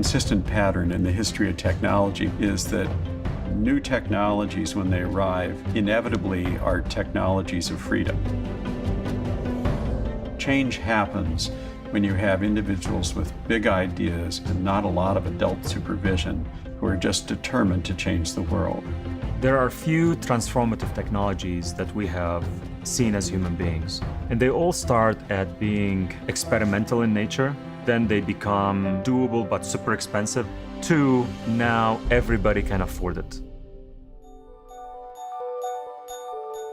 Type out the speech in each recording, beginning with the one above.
consistent pattern in the history of technology is that new technologies, when they arrive, inevitably are technologies of freedom. Change happens when you have individuals with big ideas and not a lot of adult supervision who are just determined to change the world. There are few transformative technologies that we have seen as human beings, and they all start at being experimental in nature, then they become doable but super expensive, to now everybody can afford it.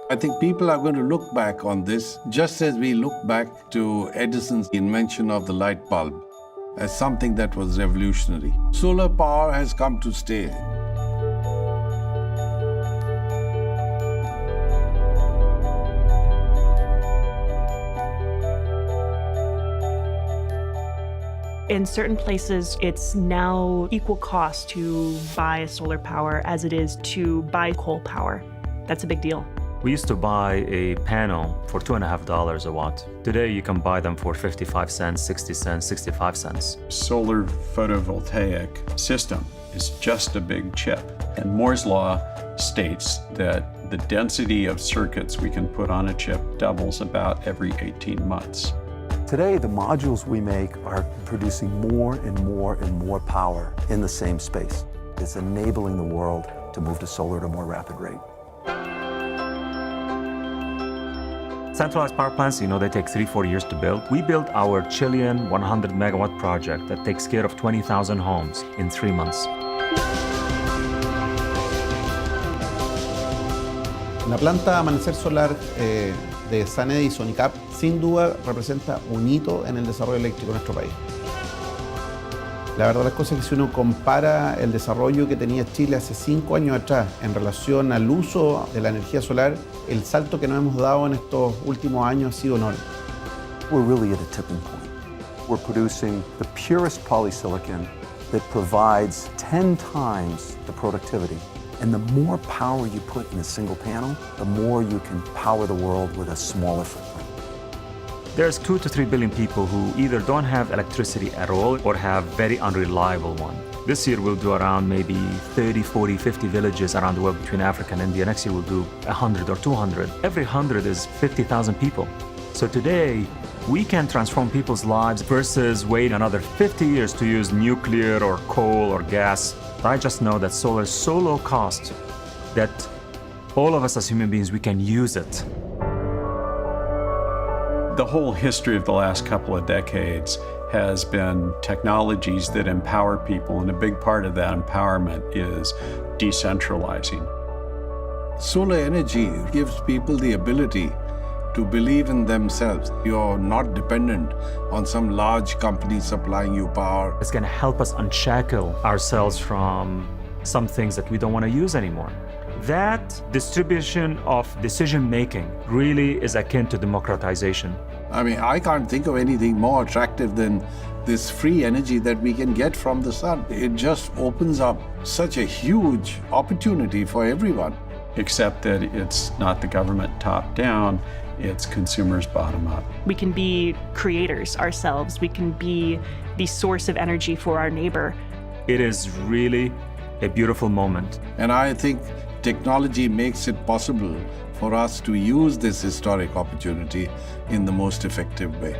I think people are going to look back on this just as we look back to Edison's invention of the light bulb as something that was revolutionary. Solar power has come to stay. In certain places, it's now equal cost to buy solar power as it is to buy coal power. That's a big deal. We used to buy a panel for $2.50 a watt. Today you can buy them for 55 cents, 60 cents, 65 cents. Solar photovoltaic system is just a big chip. And Moore's law states that the density of circuits we can put on a chip doubles about every 18 months. Today, the modules we make are producing more and more and more power in the same space. It's enabling the world to move to solar at a more rapid rate. Centralized power plants, they take 3-4 years to build. We built our Chilean 100 megawatt project that takes care of 20,000 homes in 3 months. La planta Amanecer Solar de SunEdison y CAP sin duda representa un hito en el desarrollo eléctrico en nuestro país. La verdad las cosas es que si uno compara el desarrollo que tenía Chile hace 5 años atrás en relación al uso de la energía solar, el salto que nos hemos dado en estos últimos años ha sido enorme. We're really at a tipping point. We're producing the purest polysilicon that provides 10 times the productivity. And the more power you put in a single panel, the more you can power the world with a smaller footprint. There's 2 to 3 billion people who either don't have electricity at all or have very unreliable one. This year we'll do around maybe 30, 40, 50 villages around the world between Africa and India. Next year we'll do 100 or 200. Every 100 is 50,000 people. So today, we can transform people's lives versus wait another 50 years to use nuclear or coal or gas. I just know that solar is so low cost that all of us as human beings, we can use it. The whole history of the last couple of decades has been technologies that empower people, and a big part of that empowerment is decentralizing. Solar energy gives people the ability to believe in themselves. You're not dependent on some large company supplying you power. It's going to help us unshackle ourselves from some things that we don't want to use anymore. That distribution of decision-making really is akin to democratization. I mean, I can't think of anything more attractive than this free energy that we can get from the sun. It just opens up such a huge opportunity for everyone. Except that it's not the government top-down, it's consumers bottom-up. We can be creators ourselves. We can be the source of energy for our neighbor. It is really a beautiful moment. And I think technology makes it possible for us to use this historic opportunity in the most effective way.